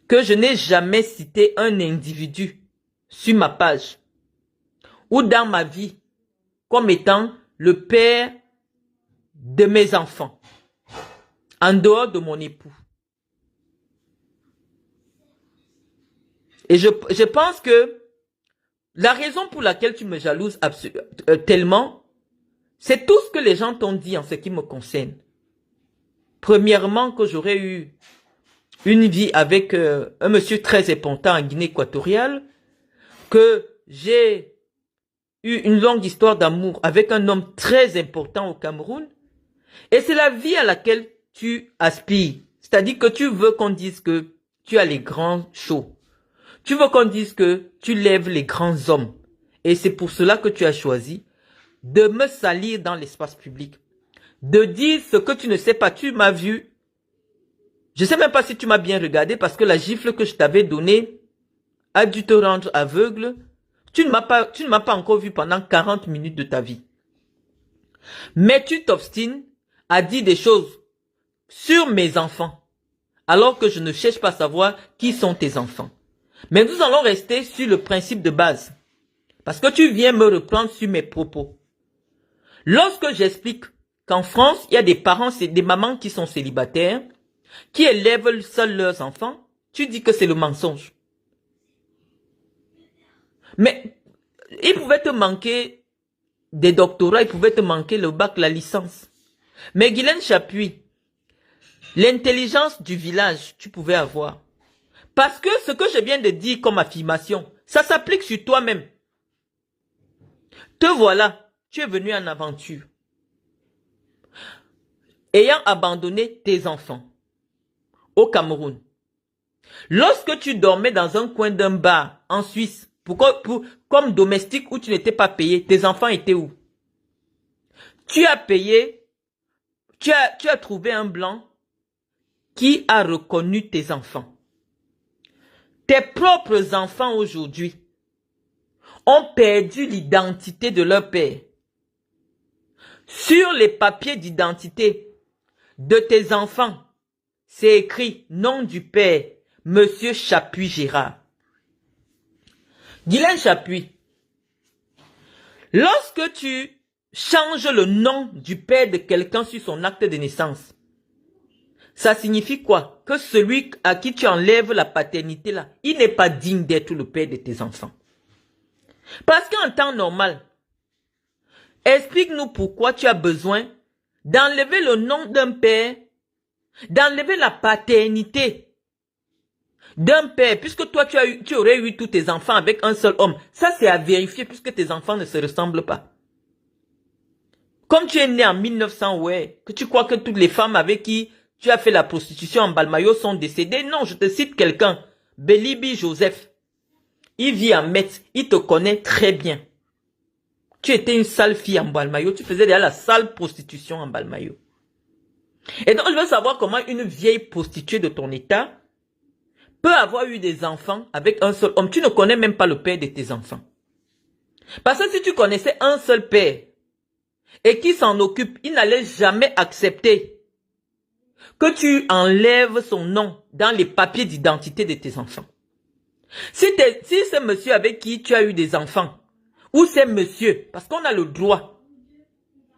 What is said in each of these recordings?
que je n'ai jamais cité un individu sur ma page ou dans ma vie comme étant le père de mes enfants, en dehors de mon époux. Et je pense que la raison pour laquelle tu me jalouses tellement, c'est tout ce que les gens t'ont dit en ce qui me concerne. Premièrement, que j'aurais eu une vie avec un monsieur très important en Guinée équatoriale, que j'ai eu une longue histoire d'amour avec un homme très important au Cameroun, et c'est la vie à laquelle tu aspires. C'est-à-dire que tu veux qu'on dise que tu as les grands shows. Tu veux qu'on dise que tu lèves les grands hommes. Et c'est pour cela que tu as choisi de me salir dans l'espace public. De dire ce que tu ne sais pas. Tu m'as vu. Je ne sais même pas si tu m'as bien regardé parce que la gifle que je t'avais donnée a dû te rendre aveugle. Tu ne m'as pas encore vu pendant 40 minutes de ta vie. Mais tu t'obstines à dire des choses sur mes enfants, alors que je ne cherche pas à savoir qui sont tes enfants. Mais nous allons rester sur le principe de base, parce que tu viens me reprendre sur mes propos. Lorsque j'explique qu'en France, il y a des parents, des mamans qui sont célibataires, qui élèvent seuls leurs enfants, tu dis que c'est le mensonge. Mais il pouvait te manquer des doctorats, il pouvait te manquer le bac, la licence. Mais Guylaine Chapuis, l'intelligence du village, tu pouvais avoir. Parce que ce que je viens de dire comme affirmation, ça s'applique sur toi-même. Te voilà, tu es venu en aventure. Ayant abandonné tes enfants au Cameroun. Lorsque tu dormais dans un coin d'un bar en Suisse, comme domestique où tu n'étais pas payé, tes enfants étaient où? Tu as payé, tu as trouvé un blanc qui a reconnu tes enfants. Tes propres enfants aujourd'hui ont perdu l'identité de leur père. Sur les papiers d'identité de tes enfants, c'est écrit nom du père, Monsieur Chapuis Gérard. Guylaine Chapuis, lorsque tu changes le nom du père de quelqu'un sur son acte de naissance, ça signifie quoi? Que celui à qui tu enlèves la paternité là, il n'est pas digne d'être le père de tes enfants. Parce qu'en temps normal, explique-nous pourquoi tu as besoin d'enlever le nom d'un père, d'enlever la paternité d'un père, puisque toi tu aurais eu tous tes enfants avec un seul homme. Ça c'est à vérifier puisque tes enfants ne se ressemblent pas. Comme tu es né en 1900, ouais, que tu crois que toutes les femmes avec qui tu as fait la prostitution en Balmayo sont décédées. Non, je te cite quelqu'un, Belibi Joseph. Il vit en Metz, il te connaît très bien. Tu étais une sale fille en Balmayo, tu faisais déjà la sale prostitution en Balmayo. Et donc je veux savoir comment une vieille prostituée de ton état peut avoir eu des enfants avec un seul homme. Tu ne connais même pas le père de tes enfants. Parce que si tu connaissais un seul père et qui s'en occupe, il n'allait jamais accepter que tu enlèves son nom dans les papiers d'identité de tes enfants. Si c'est monsieur avec qui tu as eu des enfants, ou c'est monsieur, parce qu'on a le droit.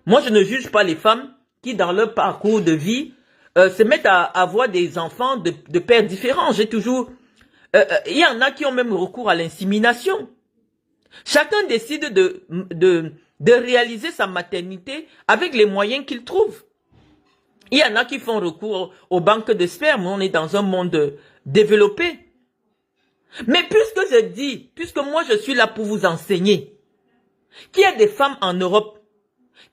Moi, je ne juge pas les femmes qui, dans leur parcours de vie, se mettent à avoir des enfants de pères différents. J'ai toujours... il y en a qui ont même recours à l'insémination. Chacun décide de réaliser sa maternité avec les moyens qu'il trouve. Il y en a qui font recours aux banques de sperme. On est dans un monde développé. Mais puisque moi je suis là pour vous enseigner, qu'il y a des femmes en Europe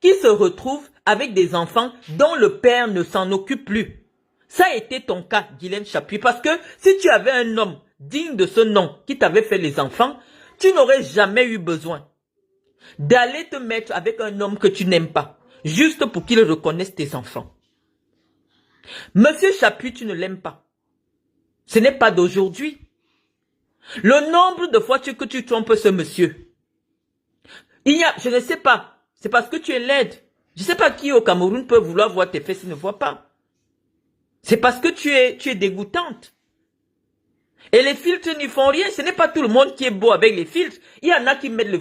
qui se retrouvent avec des enfants dont le père ne s'en occupe plus. Ça a été ton cas, Guylaine Chapuis, parce que si tu avais un homme digne de ce nom qui t'avait fait les enfants, tu n'aurais jamais eu besoin d'aller te mettre avec un homme que tu n'aimes pas, juste pour qu'il reconnaisse tes enfants. Monsieur Chapuis, tu ne l'aimes pas. Ce n'est pas d'aujourd'hui. Le nombre de fois que tu trompes ce monsieur. Je ne sais pas. C'est parce que tu es laide. Je ne sais pas qui au Cameroun peut vouloir voir tes fesses et ne voit pas. C'est parce que tu es dégoûtante. Et les filtres n'y font rien. Ce n'est pas tout le monde qui est beau avec les filtres. Il y en a qui mettent le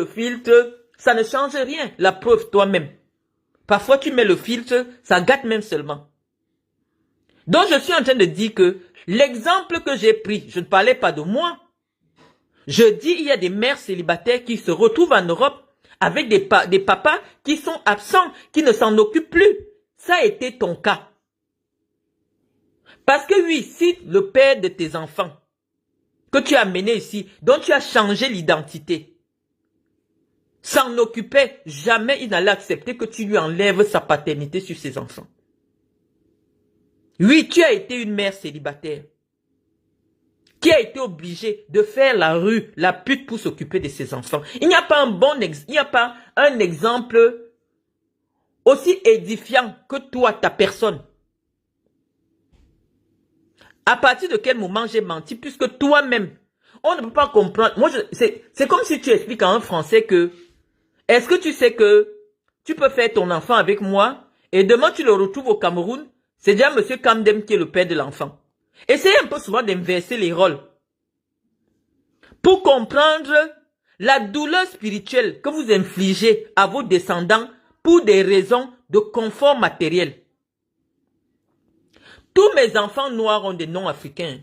filtre, ça ne change rien. La preuve toi-même. Parfois tu mets le filtre, ça gâte même seulement. Donc je suis en train de dire que l'exemple que j'ai pris, je ne parlais pas de moi. Je dis il y a des mères célibataires qui se retrouvent en Europe avec des papas qui sont absents, qui ne s'en occupent plus. Ça a été ton cas. Parce que oui, si le père de tes enfants que tu as amené ici, dont tu as changé l'identité, s'en occupait, jamais il n'allait accepter que tu lui enlèves sa paternité sur ses enfants. Oui, tu as été une mère célibataire qui a été obligée de faire la rue, la pute pour s'occuper de ses enfants. Il n'y a pas un exemple aussi édifiant que toi, ta personne. À partir de quel moment j'ai menti, puisque toi-même, on ne peut pas comprendre. Moi, c'est comme si tu expliques à un Français que, est-ce que tu sais que tu peux faire ton enfant avec moi et demain tu le retrouves au Cameroun, c'est déjà monsieur Kamdem qui est le père de l'enfant. Essayez un peu souvent d'inverser les rôles pour comprendre la douleur spirituelle que vous infligez à vos descendants pour des raisons de confort matériel. Tous mes enfants noirs ont des noms africains.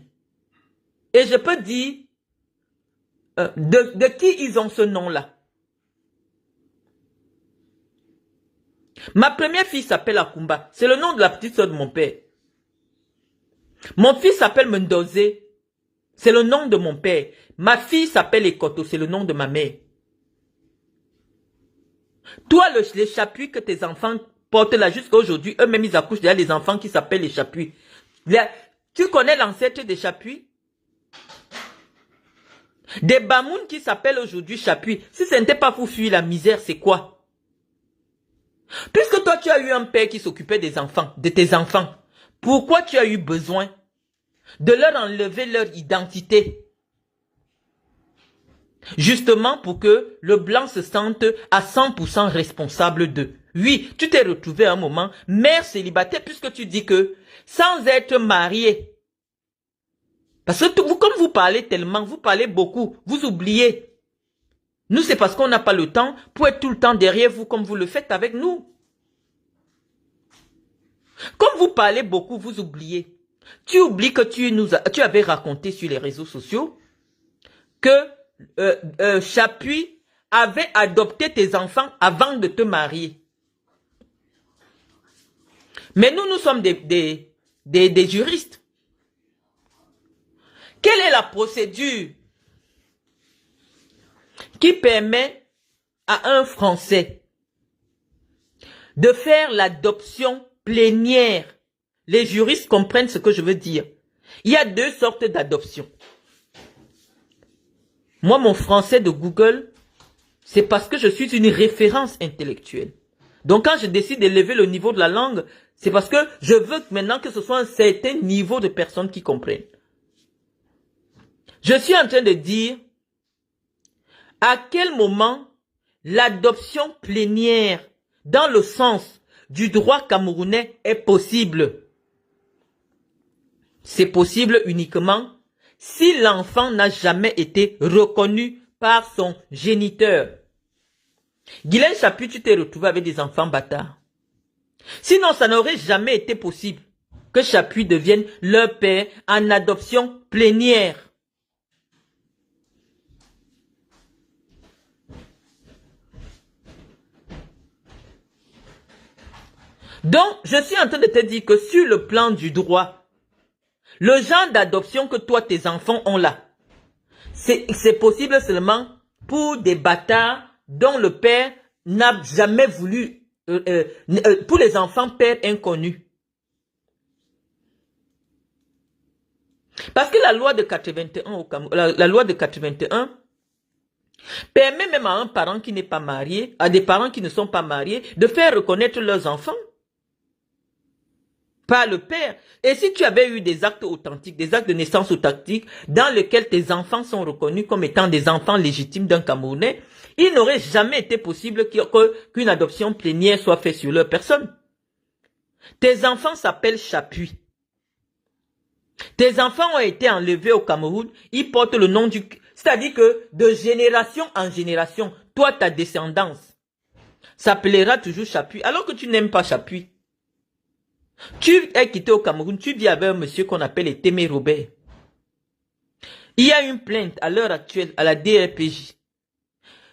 Et je peux dire de qui ils ont ce nom-là. Ma première fille s'appelle Akumba. C'est le nom de la petite soeur de mon père. Mon fils s'appelle Mendozé. C'est le nom de mon père. Ma fille s'appelle Ekoto. C'est le nom de ma mère. Toi, les chapuis que tes enfants portent là jusqu'à aujourd'hui, eux-mêmes ils accouchent déjà des enfants qui s'appellent les chapuis. Tu connais l'ancêtre des chapuis? Des bamouns qui s'appellent aujourd'hui chapuis. Si ce n'était pas pour fuir la misère, c'est quoi? Puisque toi tu as eu un père qui s'occupait des enfants, de tes enfants, pourquoi tu as eu besoin de leur enlever leur identité? Justement pour que le blanc se sente à 100% responsable d'eux. Oui, tu t'es retrouvé à un moment mère célibataire puisque tu dis que sans être marié, parce que comme vous parlez tellement, vous parlez beaucoup, vous oubliez. Nous, c'est parce qu'on n'a pas le temps pour être tout le temps derrière vous comme vous le faites avec nous. Comme vous parlez beaucoup, vous oubliez. Tu oublies que tu avais raconté sur les réseaux sociaux que Chapuis avait adopté tes enfants avant de te marier. Mais nous sommes des juristes. Quelle est la procédure qui permet à un Français de faire l'adoption plénière? Les juristes comprennent ce que je veux dire. Il y a deux sortes d'adoption. Moi, mon français de Google, c'est parce que je suis une référence intellectuelle. Donc, quand je décide d'élever le niveau de la langue, c'est parce que je veux maintenant que ce soit un certain niveau de personnes qui comprennent. Je suis en train de dire à quel moment l'adoption plénière dans le sens du droit camerounais est possible. C'est possible uniquement si l'enfant n'a jamais été reconnu par son géniteur. Guylaine Chapuis, tu t'es retrouvé avec des enfants bâtards. Sinon, ça n'aurait jamais été possible que Chapuis devienne leur père en adoption plénière. Donc, je suis en train de te dire que sur le plan du droit, le genre d'adoption que toi, tes enfants ont là, c'est possible seulement pour des bâtards dont le père n'a jamais voulu, pour les enfants père inconnus. Parce que la loi de 81, la loi de 81 permet même à un parent qui n'est pas marié, à des parents qui ne sont pas mariés, de faire reconnaître leurs enfants par le père. Et si tu avais eu des actes authentiques, des actes de naissance authentiques, dans lesquels tes enfants sont reconnus comme étant des enfants légitimes d'un Camerounais, il n'aurait jamais été possible qu'une adoption plénière soit faite sur leur personne. Tes enfants s'appellent Chapuis. Tes enfants ont été enlevés au Cameroun, ils portent le nom du... C'est-à-dire que de génération en génération, toi, ta descendance s'appellera toujours Chapuis, alors que tu n'aimes pas Chapuis. Tu es quitté au Cameroun, tu vis avec un monsieur qu'on appelle Etémé Robert. Il y a une plainte à l'heure actuelle à la DRPJ.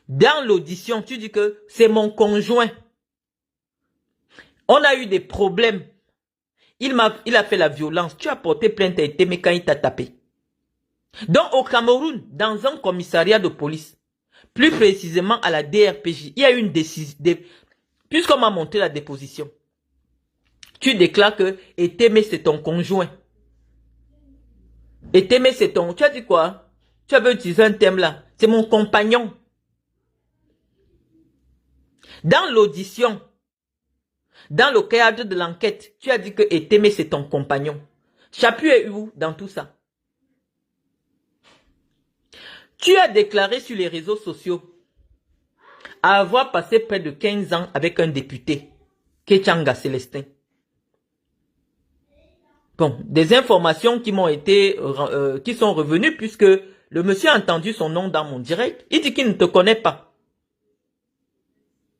Dans l'audition, tu dis que c'est mon conjoint. On a eu des problèmes. Il a fait la violence. Tu as porté plainte à Etémé quand il t'a tapé. Donc au Cameroun, dans un commissariat de police, plus précisément à la DRPJ, il y a eu une décision. Puisqu'on m'a montré la déposition, tu déclares que Etémé c'est ton conjoint. Etémé c'est ton... Tu as dit quoi? Tu avais utilisé un thème là. C'est mon compagnon. Dans l'audition, dans le cadre de l'enquête, tu as dit que Etémé c'est ton compagnon. Chapuis est où dans tout ça? Tu as déclaré sur les réseaux sociaux avoir passé près de 15 ans avec un député, Kéchanga Célestin. Bon, des informations qui m'ont été, qui sont revenues puisque le monsieur a entendu son nom dans mon direct. Il dit qu'il ne te connaît pas.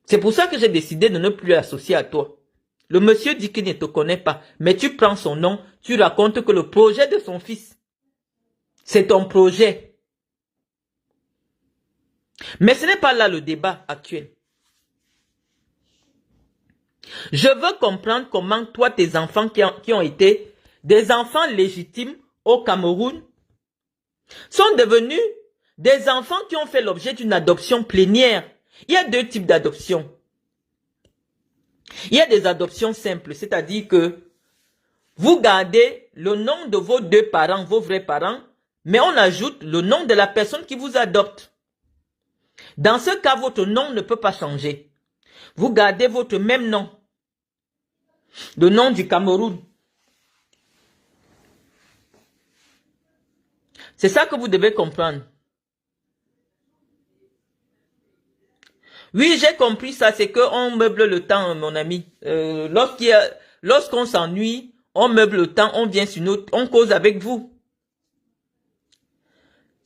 C'est pour ça que j'ai décidé de ne plus l'associer à toi. Le monsieur dit qu'il ne te connaît pas, mais tu prends son nom, tu racontes que le projet de son fils, c'est ton projet. Mais ce n'est pas là le débat actuel. Je veux comprendre comment toi, tes enfants qui ont été des enfants légitimes au Cameroun sont devenus des enfants qui ont fait l'objet d'une adoption plénière. Il y a deux types d'adoption. Il y a des adoptions simples, c'est-à-dire que vous gardez le nom de vos deux parents, vos vrais parents, mais on ajoute le nom de la personne qui vous adopte. Dans ce cas, votre nom ne peut pas changer. Vous gardez votre même nom. Le nom du Cameroun. C'est ça que vous devez comprendre. Oui, j'ai compris ça, c'est qu'on meuble le temps, mon ami. Lorsqu'on s'ennuie, on meuble le temps, on vient sur notre... On cause avec vous.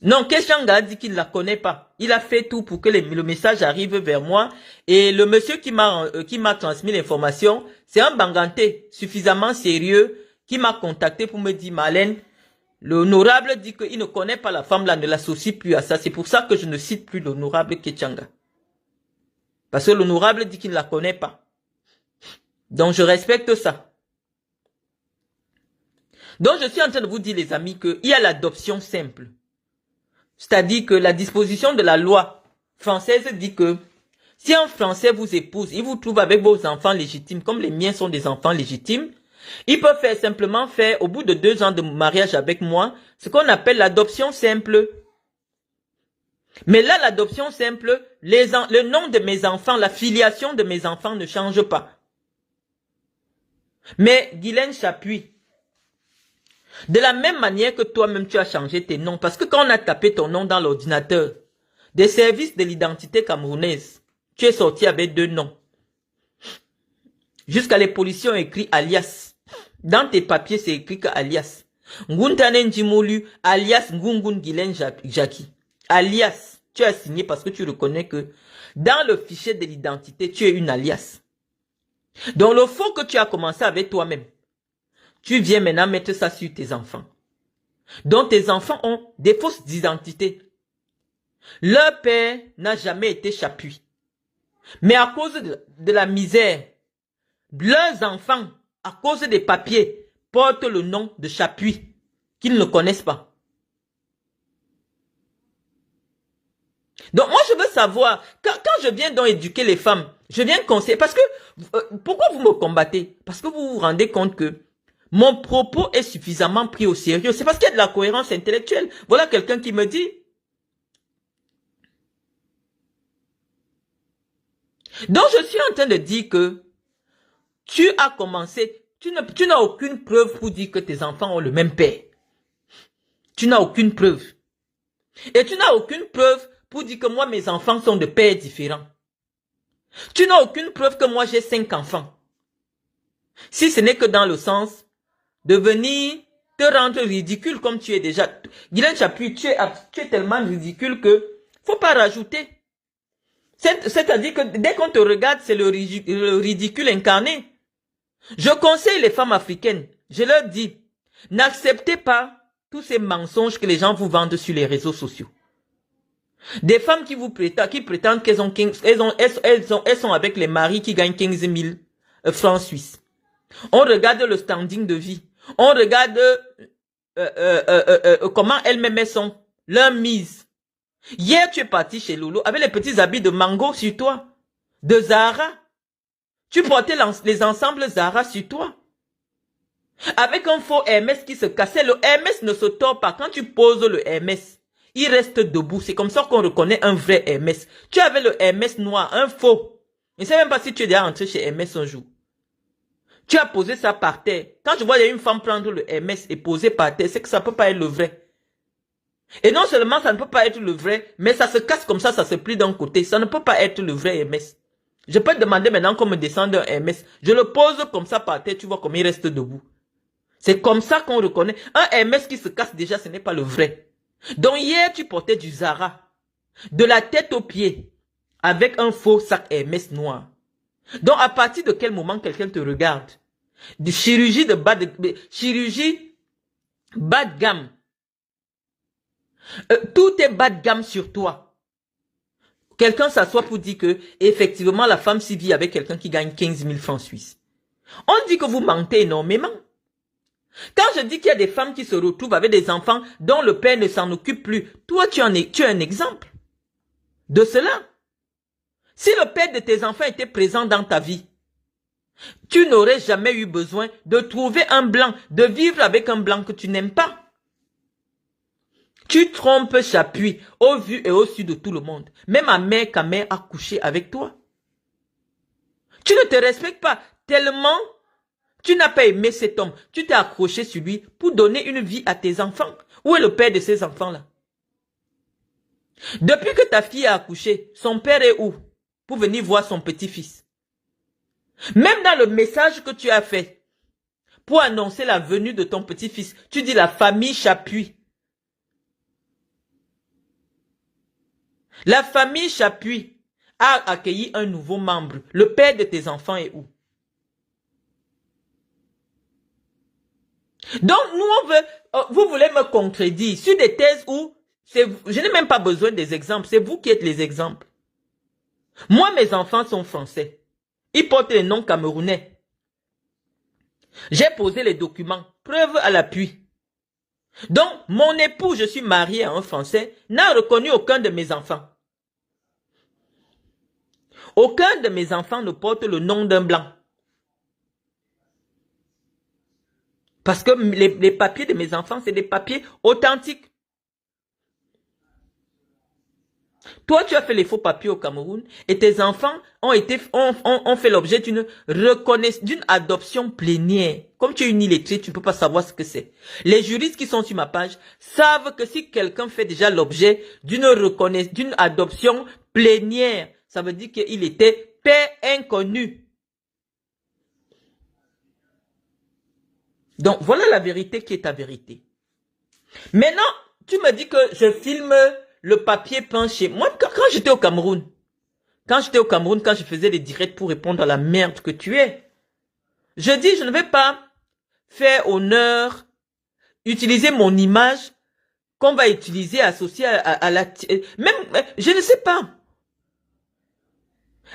Non, Kéchanga a dit qu'il ne la connaît pas. Il a fait tout pour que le message arrive vers moi. Et le monsieur qui m'a transmis l'information, c'est un Banganté suffisamment sérieux qui m'a contacté pour me dire, Marlène, l'honorable dit qu'il ne connaît pas la femme là, ne l'associe plus à ça. C'est pour ça que je ne cite plus l'honorable Kéchanga. Parce que l'honorable dit qu'il ne la connaît pas. Donc je respecte ça. Donc je suis en train de vous dire les amis qu'il y a l'adoption simple. C'est-à-dire que la disposition de la loi française dit que si un Français vous épouse, il vous trouve avec vos enfants légitimes, comme les miens sont des enfants légitimes, il peut simplement faire, au bout de 2 ans de mariage avec moi, ce qu'on appelle l'adoption simple. Mais là, l'adoption simple, le nom de mes enfants, la filiation de mes enfants ne change pas. Mais Guylaine Chapuis, de la même manière que toi-même tu as changé tes noms, parce que quand on a tapé ton nom dans l'ordinateur des services de l'identité camerounaise, tu es sorti avec 2 noms. Jusqu'à les policiers ont écrit alias. Dans tes papiers, c'est écrit que alias. Nguntane Njimolu, alias Ngungun Guylaine Jackie. Alias, tu as signé parce que tu reconnais que dans le fichier de l'identité, tu es une alias. Donc le faux que tu as commencé avec toi-même, tu viens maintenant mettre ça sur tes enfants. Donc tes enfants ont des fausses identités. Leur père n'a jamais été Chapuis. Mais à cause de la misère, leurs enfants, à cause des papiers, portent le nom de Chapuis, qu'ils ne connaissent pas. Donc moi je veux savoir, quand je viens donc éduquer les femmes, je viens conseiller, parce que, pourquoi vous me combattez? Parce que vous vous rendez compte que mon propos est suffisamment pris au sérieux. C'est parce qu'il y a de la cohérence intellectuelle. Voilà quelqu'un qui me dit. Donc je suis en train de dire que tu as commencé, tu n'as aucune preuve pour dire que tes enfants ont le même père. Tu n'as aucune preuve. Et tu n'as aucune preuve pour dire que moi mes enfants sont de pères différents. Tu n'as aucune preuve que moi j'ai 5 enfants. Si ce n'est que dans le sens de venir te rendre ridicule comme tu es déjà. Guylaine Chapuis, tu es tellement ridicule que faut pas rajouter. C'est-à-dire que dès qu'on te regarde, c'est le ridicule incarné. Je conseille les femmes africaines, je leur dis, n'acceptez pas tous ces mensonges que les gens vous vendent sur les réseaux sociaux. Des femmes qui prétendent qu'elles sont avec les maris qui gagnent 15 000 francs suisses. On regarde le standing de vie. On regarde comment elles-mêmes sont, leur mise. Hier, tu es parti chez Lolo avec les petits habits de Mango sur toi, de Zara. Tu portais les ensembles Zara sur toi. Avec un faux Hermès qui se cassait. Le Hermès ne se tord pas. Quand tu poses le Hermès, il reste debout. C'est comme ça qu'on reconnaît un vrai Hermès. Tu avais le Hermès noir, un faux. Je ne sais même pas si tu es déjà entré chez Hermès un jour. Tu as posé ça par terre. Quand je vois une femme prendre le Hermès et poser par terre, c'est que ça ne peut pas être le vrai. Et non seulement ça ne peut pas être le vrai, mais ça se casse comme ça se plie d'un côté. Ça ne peut pas être le vrai Hermès. Je peux te demander maintenant qu'on me descende un Hermès. Je le pose comme ça par terre, tu vois comme il reste debout. C'est comme ça qu'on reconnaît. Un Hermès qui se casse déjà, ce n'est pas le vrai. Donc hier, tu portais du Zara, de la tête aux pieds, avec un faux sac Hermès noir. Donc à partir de quel moment quelqu'un te regarde? De chirurgie chirurgie bas de gamme. Tout est bas de gamme sur toi. Quelqu'un s'assoit pour dire que effectivement la femme s'y vit avec quelqu'un qui gagne 15 000 francs suisses. On dit que vous mentez énormément. Quand je dis qu'il y a des femmes qui se retrouvent avec des enfants dont le père ne s'en occupe plus, toi tu es un exemple de cela. Si le père de tes enfants était présent dans ta vie, tu n'aurais jamais eu besoin de trouver un blanc, de vivre avec un blanc que tu n'aimes pas. Tu trompes Chapuis au vu et au su de tout le monde. Même ta mère a couché avec toi. Tu ne te respectes pas tellement tu n'as pas aimé cet homme. Tu t'es accroché sur lui pour donner une vie à tes enfants. Où est le père de ces enfants-là? Depuis que ta fille a accouché, son père est où? Pour venir voir son petit-fils. Même dans le message que tu as fait, pour annoncer la venue de ton petit-fils, tu dis la famille Chapuis. La famille Chapuis a accueilli un nouveau membre. Le père de tes enfants est où? Donc, vous voulez me contredire sur des thèses où je n'ai même pas besoin des exemples. C'est vous qui êtes les exemples. Moi, mes enfants sont français. Ils portent les noms camerounais. J'ai posé les documents. Preuve à l'appui. Donc, mon époux, je suis marié à un Français, n'a reconnu aucun de mes enfants. Aucun de mes enfants ne porte le nom d'un blanc. Parce que les papiers de mes enfants, c'est des papiers authentiques. Toi, tu as fait les faux papiers au Cameroun et tes enfants ont fait l'objet d'une adoption plénière. Comme tu es une illettrée, tu ne peux pas savoir ce que c'est. Les juristes qui sont sur ma page savent que si quelqu'un fait déjà l'objet d'une adoption plénière, ça veut dire qu'il était père inconnu. Donc, voilà la vérité qui est ta vérité. Maintenant, tu me dis que je filme le papier peint chez moi. Quand j'étais au Cameroun, quand je faisais des directs pour répondre à la merde que tu es, je dis, je ne vais pas faire honneur, utiliser mon image qu'on va utiliser associée à la... Même, je ne sais pas.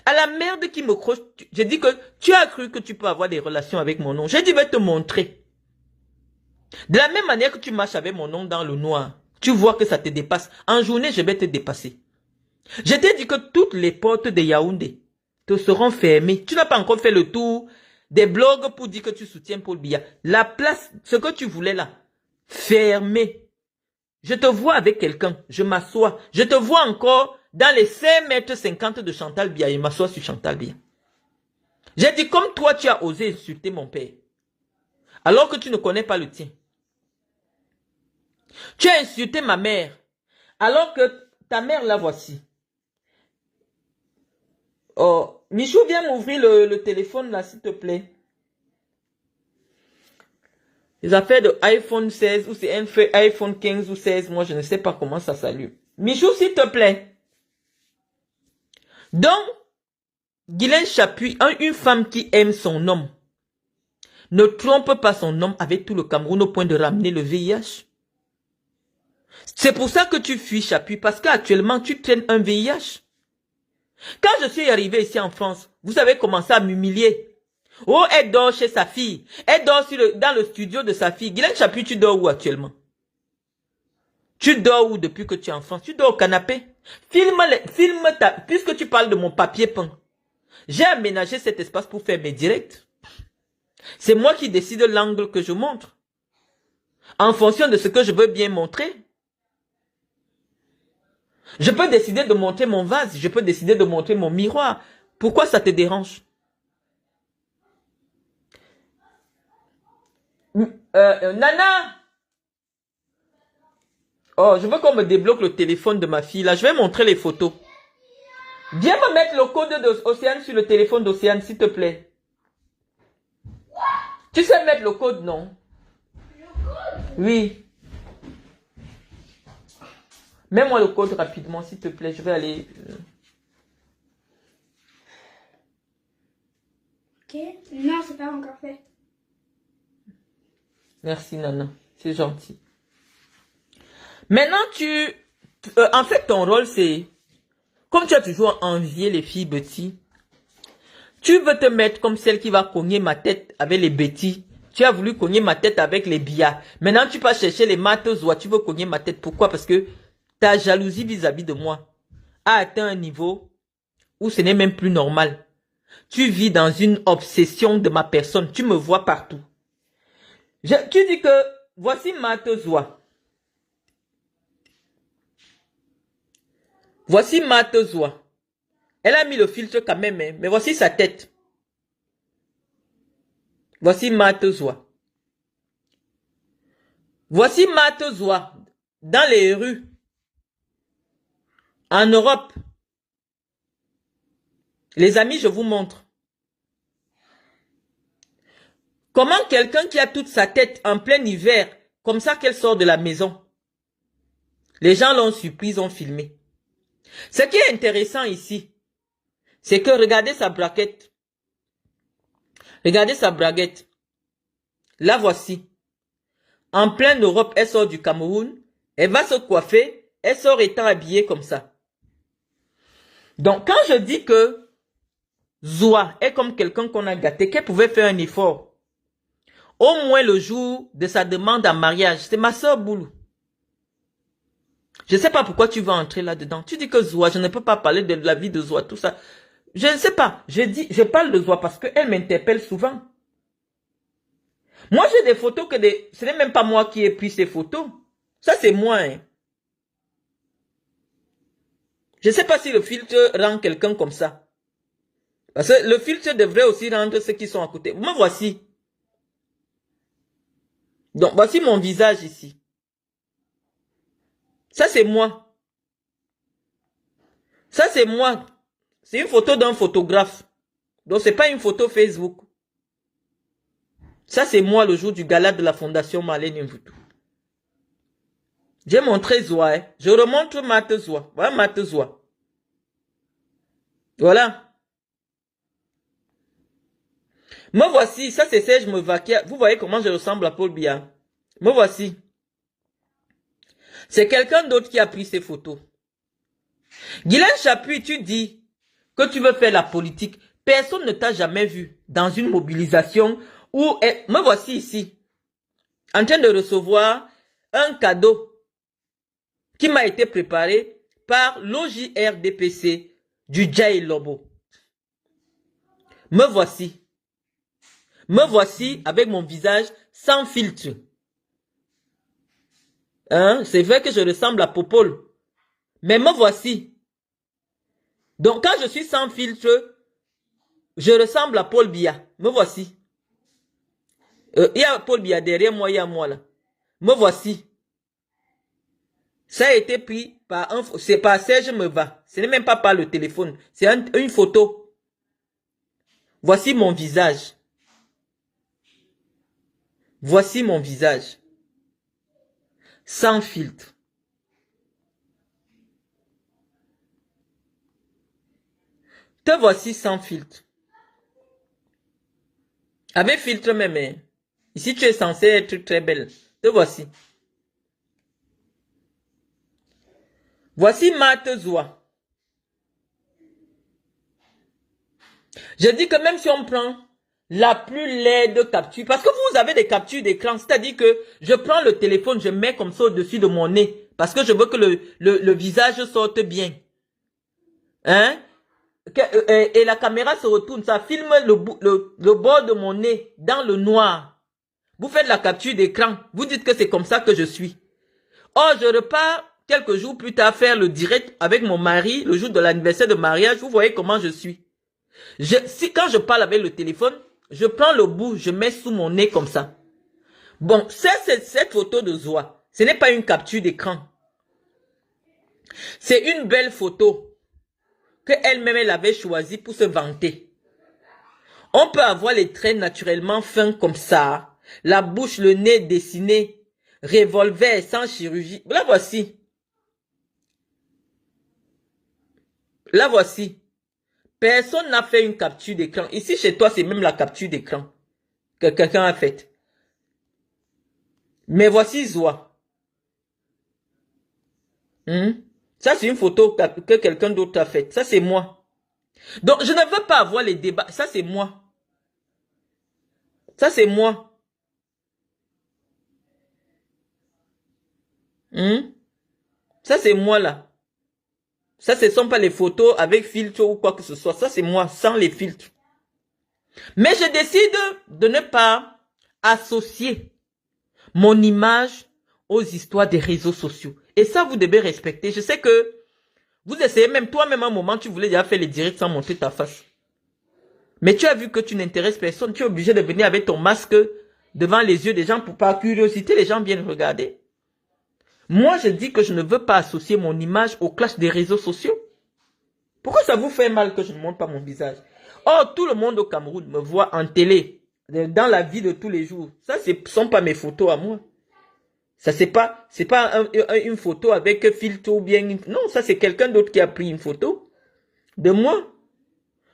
À la merde qui me croche, je dis que tu as cru que tu peux avoir des relations avec mon nom. J'ai dit, je vais te montrer. De la même manière que tu marches avec mon nom dans le noir, tu vois que ça te dépasse. En journée, je vais te dépasser. Je t'ai dit que toutes les portes de Yaoundé te seront fermées. Tu n'as pas encore fait le tour des blogs pour dire que tu soutiens Paul Biya. La place, ce que tu voulais là, fermé. Je te vois avec quelqu'un, je m'assois. Je te vois encore dans les 5,50 m de Chantal Biya. Je m'assois sur Chantal Biya. J'ai dit, comme toi, tu as osé insulter mon père, alors que tu ne connais pas le tien. Tu as insulté ma mère, alors que ta mère, la voici. Oh, Michou, viens m'ouvrir le téléphone là, s'il te plaît. Les affaires de iPhone 16 ou c'est un fait iPhone 15 ou 16, moi je ne sais pas comment ça s'allume. Michou, s'il te plaît. Donc, Guylaine Chapuis, une femme qui aime son homme, ne trompe pas son homme avec tout le Cameroun au point de ramener le VIH. C'est pour ça que tu fuis Chapuis, parce qu'actuellement tu traînes un VIH. Quand je suis arrivé ici en France, vous avez commencé à m'humilier. Oh, elle dort chez sa fille. Elle dort dans le studio de sa fille. Guylaine Chapuis, tu dors où actuellement? Tu dors où depuis que tu es en France? Tu dors au canapé? Puisque tu parles de mon papier peint. J'ai aménagé cet espace pour faire mes directs. C'est moi qui décide l'angle que je montre. En fonction de ce que je veux bien montrer. Je peux décider de montrer mon vase. Je peux décider de montrer mon miroir. Pourquoi ça te dérange? Nana! Oh, je veux qu'on me débloque le téléphone de ma fille. Là, je vais montrer les photos. Viens me mettre le code d'Océane sur le téléphone d'Océane, s'il te plaît. Tu sais mettre le code, non? Le code? Oui. Mets-moi le code rapidement, s'il te plaît. Je vais aller... Ok. Non, c'est pas encore fait. Merci, Nana. C'est gentil. Maintenant, en fait, ton rôle, c'est... Comme tu as toujours envié les filles bêtis, tu veux te mettre comme celle qui va cogner ma tête avec les bêtis. Tu as voulu cogner ma tête avec les billards. Maintenant, tu vas chercher les maths, tu veux cogner ma tête. Pourquoi? Parce que ta jalousie vis-à-vis de moi a atteint un niveau où ce n'est même plus normal. Tu vis dans une obsession de ma personne. Tu me vois partout. Tu dis que voici Matezoa. Voici Matezoa. Elle a mis le filtre quand même, hein, mais voici sa tête. Voici Matezoa. Voici Matezoa dans les rues. En Europe. Les amis, je vous montre. Comment quelqu'un qui a toute sa tête en plein hiver, comme ça qu'elle sort de la maison. Les gens l'ont surprise, ont filmé. Ce qui est intéressant ici, c'est que regardez sa braguette. Regardez sa braguette. La voici. En pleine Europe, elle sort du Cameroun. Elle va se coiffer. Elle sort étant habillée comme ça. Donc, quand je dis que Zoa est comme quelqu'un qu'on a gâté, qu'elle pouvait faire un effort, au moins le jour de sa demande en mariage, c'est ma soeur Boulou. Je ne sais pas pourquoi tu veux entrer là-dedans. Tu dis que Zoa, je ne peux pas parler de la vie de Zoa, tout ça. Je ne sais pas. Je parle de Zoa parce qu'elle m'interpelle souvent. Moi, j'ai des photos ce n'est même pas moi qui ai pris ces photos. Ça, c'est moi. Hein. Je ne sais pas si le filtre rend quelqu'un comme ça. Parce que le filtre devrait aussi rendre ceux qui sont à côté. Me voici. Donc, voici mon visage ici. Ça, c'est moi. Ça, c'est moi. C'est une photo d'un photographe. Donc, c'est pas une photo Facebook. Ça, c'est moi le jour du gala de la Fondation Marlène Mvutu. J'ai montré Zoa. Hein. Je remonte Matezoa. Voilà Matezoa. Voilà. Me voici. Ça, c'est Serge Mevakia. Vous voyez comment je ressemble à Paul Biya. Me voici. C'est quelqu'un d'autre qui a pris ces photos. Guylaine Chapuis, tu dis que tu veux faire la politique. Personne ne t'a jamais vu dans une mobilisation où... Me voici ici. En train de recevoir un cadeau qui m'a été préparé par l'OJRDPC du Djaï Lobo. Me voici. Me voici avec mon visage sans filtre. Hein? C'est vrai que je ressemble à Popol. Mais me voici. Donc quand je suis sans filtre, je ressemble à Paul Biya. Me voici. Il y a Paul Biya derrière moi, il y a moi là. Me voici. Ça a été pris par c'est par Serge Meva. Ce n'est même pas par le téléphone. C'est une photo. Voici mon visage. Voici mon visage. Sans filtre. Te voici sans filtre. Avec filtre même. Hein. Ici, tu es censé être très belle. Te voici. Voici Marthe Zoua. Je dis que même si on prend la plus laide capture, parce que vous avez des captures d'écran, c'est-à-dire que je prends le téléphone, je mets comme ça au-dessus de mon nez, parce que je veux que le visage sorte bien. Hein? Et la caméra se retourne, ça filme le bord de mon nez dans le noir. Vous faites la capture d'écran, vous dites que c'est comme ça que je suis. Oh, je repars quelques jours plus tard faire le direct avec mon mari, le jour de l'anniversaire de mariage, vous voyez comment je suis. Quand je parle avec le téléphone, je prends le bout, je mets sous mon nez comme ça. Bon, cette photo de Zoua, ce n'est pas une capture d'écran. C'est une belle photo qu'elle-même elle avait choisie pour se vanter. On peut avoir les traits naturellement fins comme ça, la bouche, le nez dessiné, revolver sans chirurgie. La voici. La voici. Personne n'a fait une capture d'écran. Ici, chez toi, c'est même la capture d'écran que quelqu'un a faite. Mais voici Zoua. Ça, c'est une photo que quelqu'un d'autre a faite. Ça, c'est moi. Donc, je ne veux pas avoir les débats. Ça, c'est moi. Ça, c'est moi. Ça, c'est moi, là. Ça, ce ne sont pas les photos avec filtre ou quoi que ce soit. Ça, c'est moi, sans les filtres. Mais je décide de ne pas associer mon image aux histoires des réseaux sociaux. Et ça, vous devez respecter. Je sais que vous essayez même, toi-même, un moment, tu voulais déjà faire les directs sans montrer ta face. Mais tu as vu que tu n'intéresses personne. Tu es obligé de venir avec ton masque devant les yeux des gens pour par curiosité, les gens viennent regarder. Moi, je dis que je ne veux pas associer mon image au clash des réseaux sociaux. Pourquoi ça vous fait mal que je ne montre pas mon visage? Oh, tout le monde au Cameroun me voit en télé, dans la vie de tous les jours. Ça, ce ne sont pas mes photos à moi. Ça, c'est pas une photo avec filtre ou bien... Non, ça, c'est quelqu'un d'autre qui a pris une photo de moi.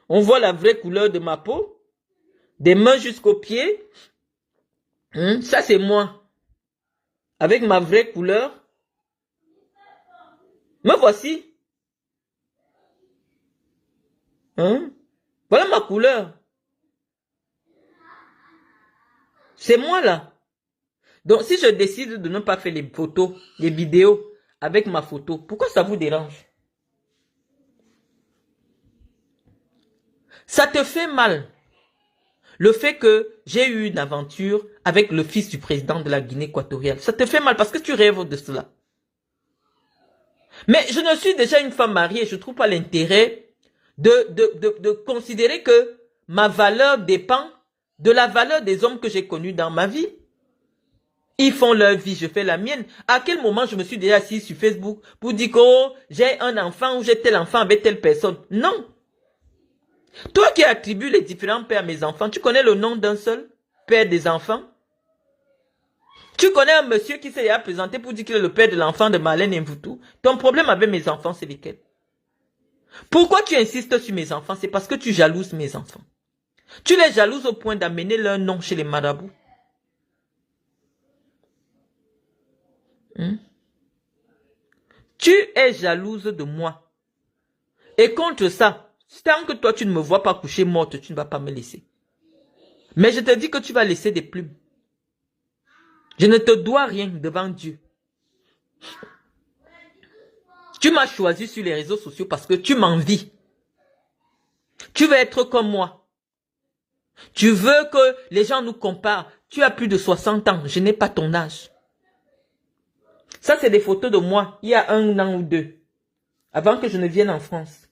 On voit la vraie couleur de ma peau, des mains jusqu'aux pieds. Ça, c'est moi. Avec ma vraie couleur. Me voici. Voilà ma couleur. C'est moi là. Donc si je décide de ne pas faire les photos, les vidéos avec ma photo, pourquoi ça vous dérange? Ça te fait mal. Le fait que j'ai eu une aventure avec le fils du président de la Guinée équatoriale. Ça te fait mal parce que tu rêves de cela. Mais je ne suis déjà une femme mariée. Je ne trouve pas l'intérêt de considérer que ma valeur dépend de la valeur des hommes que j'ai connus dans ma vie. Ils font leur vie, je fais la mienne. À quel moment je me suis déjà assis sur Facebook pour dire que oh, j'ai un enfant ou j'ai tel enfant avec telle personne? Non. Toi qui attribues les différents pères à mes enfants, tu connais le nom d'un seul père des enfants? Tu connais un monsieur qui s'est présenté pour dire qu'il est le père de l'enfant de Marlène Mvutu? Ton problème avec mes enfants, c'est lesquels? Pourquoi tu insistes sur mes enfants? C'est parce que tu jalouses mes enfants. Tu les jalouses au point d'amener leur nom chez les marabouts. Tu es jalouse de moi. Et contre ça, tant que toi tu ne me vois pas coucher morte, tu ne vas pas me laisser. Mais je te dis que tu vas laisser des plumes. Je ne te dois rien devant Dieu. Tu m'as choisi sur les réseaux sociaux parce que tu m'envies. Tu veux être comme moi. Tu veux que les gens nous comparent. Tu as plus de 60 ans. Je n'ai pas ton âge. Ça, c'est des photos de moi, il y a 1 an ou 2. Avant que je ne vienne en France.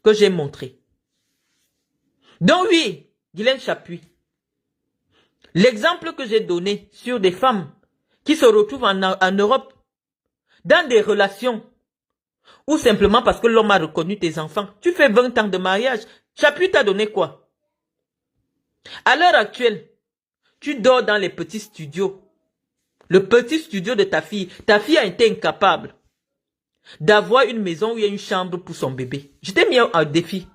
Que j'ai montré. Donc oui, Guylaine Chapuis. L'exemple que j'ai donné sur des femmes qui se retrouvent en Europe, dans des relations, ou simplement parce que l'homme a reconnu tes enfants. Tu fais 20 ans de mariage. Chapuis t'a donné quoi? À l'heure actuelle, tu dors dans les petits studios. Le petit studio de ta fille. Ta fille a été incapable d'avoir une maison où il y a une chambre pour son bébé. Je t'ai mis un défi.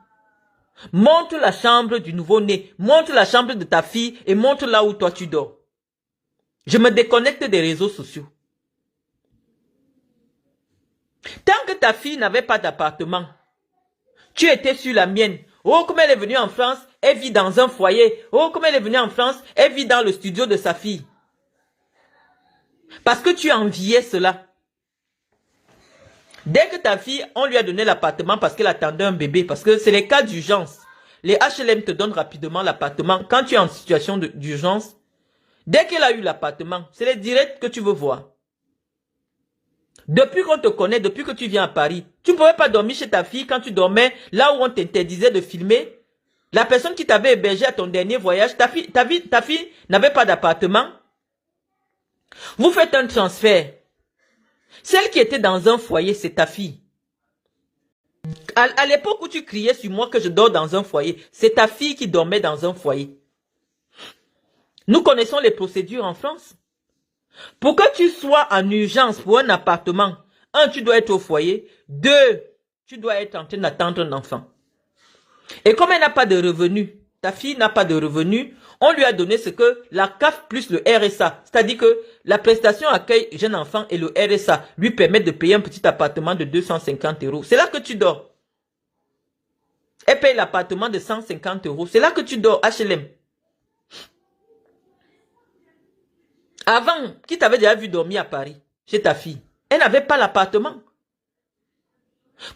Montre la chambre du nouveau-né. Montre la chambre de ta fille et montre là où toi tu dors. Je me déconnecte des réseaux sociaux. Tant que ta fille n'avait pas d'appartement, tu étais sur la mienne. Oh, comme elle est venue en France, elle vit dans un foyer. Oh, comme elle est venue en France, elle vit dans le studio de sa fille. Parce que tu enviais cela. Dès que ta fille, on lui a donné l'appartement parce qu'elle attendait un bébé, parce que c'est les cas d'urgence. Les HLM te donnent rapidement l'appartement. Quand tu es en situation d'urgence, dès qu'elle a eu l'appartement, c'est les directs que tu veux voir. Depuis qu'on te connaît, depuis que tu viens à Paris, tu ne pouvais pas dormir chez ta fille quand tu dormais là où on t'interdisait de filmer. La personne qui t'avait hébergé à ton dernier voyage, ta fille n'avait pas d'appartement. Vous faites un transfert. Celle qui était dans un foyer, c'est ta fille. À l'époque où tu criais sur moi que je dors dans un foyer, c'est ta fille qui dormait dans un foyer. Nous connaissons les procédures en France. Pour que tu sois en urgence pour un appartement, 1, tu dois être au foyer. 2, tu dois être en train d'attendre un enfant. Et comme elle n'a pas de revenus, ta fille n'a pas de revenus, on lui a donné ce que la CAF plus le RSA. C'est-à-dire que la prestation accueil jeune enfant et le RSA lui permettent de payer un petit appartement de 250 €. C'est là que tu dors. Elle paye l'appartement de 150 €. C'est là que tu dors, HLM. Avant, qui t'avait déjà vu dormir à Paris, chez ta fille, elle n'avait pas l'appartement.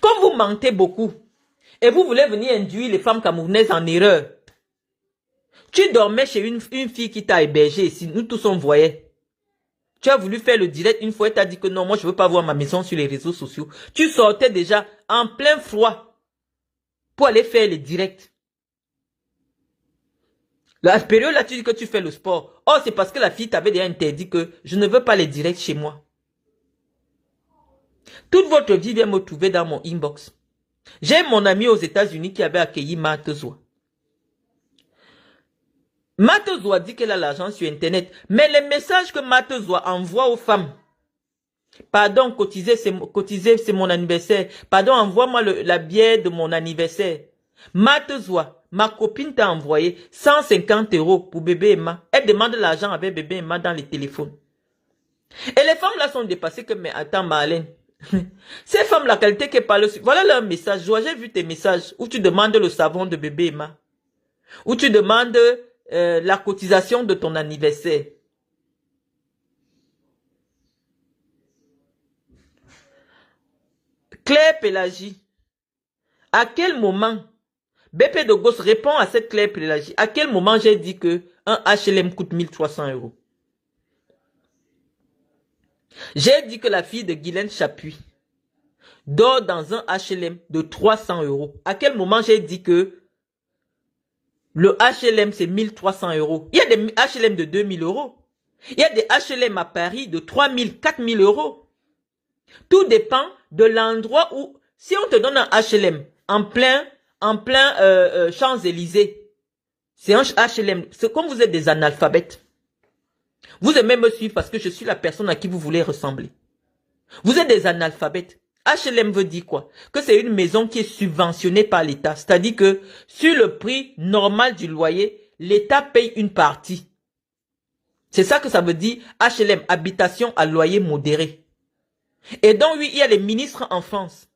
Comme vous mentez beaucoup, et vous voulez venir induire les femmes camerounaises en erreur, tu dormais chez une fille qui t'a hébergé ici, nous tous on voyait. Tu as voulu faire le direct une fois et t'as dit que non, moi je veux pas voir ma maison sur les réseaux sociaux. Tu sortais déjà en plein froid pour aller faire les directs. La période là, tu dis que tu fais le sport. Oh, c'est parce que la fille t'avait déjà interdit que je ne veux pas les directs chez moi. Toute votre vie vient me trouver dans mon inbox. J'ai mon ami aux États-Unis qui avait accueilli Marthe Zoua. Marthe Zoua dit qu'elle a l'argent sur Internet. Mais les messages que Marthe Zoua envoie aux femmes. Pardon, cotiser c'est mon anniversaire. Pardon, envoie-moi la bière de mon anniversaire. Marthe Zoua, ma copine t'a envoyé 150 € pour bébé Emma. Elle demande l'argent avec bébé Emma dans les téléphones. Et les femmes là sont dépassées que, mais attends Marlène. Ces femmes, la qualité qu'elles parlent, voilà leur message. J'ai vu tes messages où tu demandes le savon de bébé Emma. Où tu demandes la cotisation de ton anniversaire. Claire Pélagie. À quel moment, BP de Gauss répond à cette Claire Pélagie. À quel moment j'ai dit que un HLM coûte 1300 €? J'ai dit que la fille de Guylaine Chapuis dort dans un HLM de 300 €. À quel moment j'ai dit que le HLM c'est 1300 €? Il y a des HLM de 2000 €. Il y a des HLM à Paris de 3000, 4000 €. Tout dépend de l'endroit où, si on te donne un HLM en plein Champs-Élysées, c'est un HLM. C'est comme vous êtes des analphabètes. Vous aimez me suivre parce que je suis la personne à qui vous voulez ressembler. Vous êtes des analphabètes. HLM veut dire quoi? Que c'est une maison qui est subventionnée par l'État. C'est-à-dire que sur le prix normal du loyer, l'État paye une partie. C'est ça que ça veut dire HLM, habitation à loyer modéré. Et donc oui, il y a les ministres en France.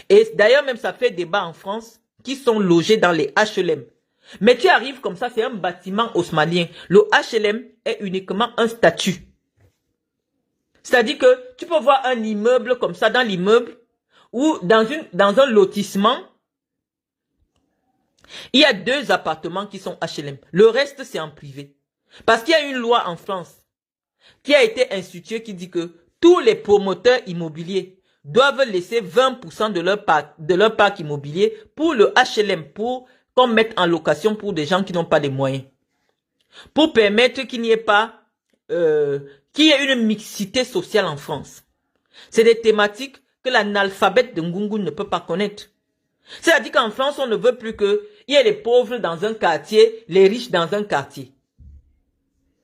Et d'ailleurs même ça fait débat en France qui sont logés dans les HLM. Mais tu arrives comme ça, c'est un bâtiment haussmannien. Le HLM est uniquement un statut. C'est-à-dire que tu peux voir un immeuble comme ça dans l'immeuble ou dans un lotissement. Il y a 2 appartements qui sont HLM. Le reste, c'est en privé. Parce qu'il y a une loi en France qui a été instituée qui dit que tous les promoteurs immobiliers doivent laisser 20% de leur parc immobilier pour le HLM, pour qu'on mette en location pour des gens qui n'ont pas les moyens. Pour permettre qu'il n'y ait pas, qu'il y ait une mixité sociale en France. C'est des thématiques que l'analphabète de Ngungu ne peut pas connaître. C'est-à-dire qu'en France, on ne veut plus qu'il y ait les pauvres dans un quartier, les riches dans un quartier.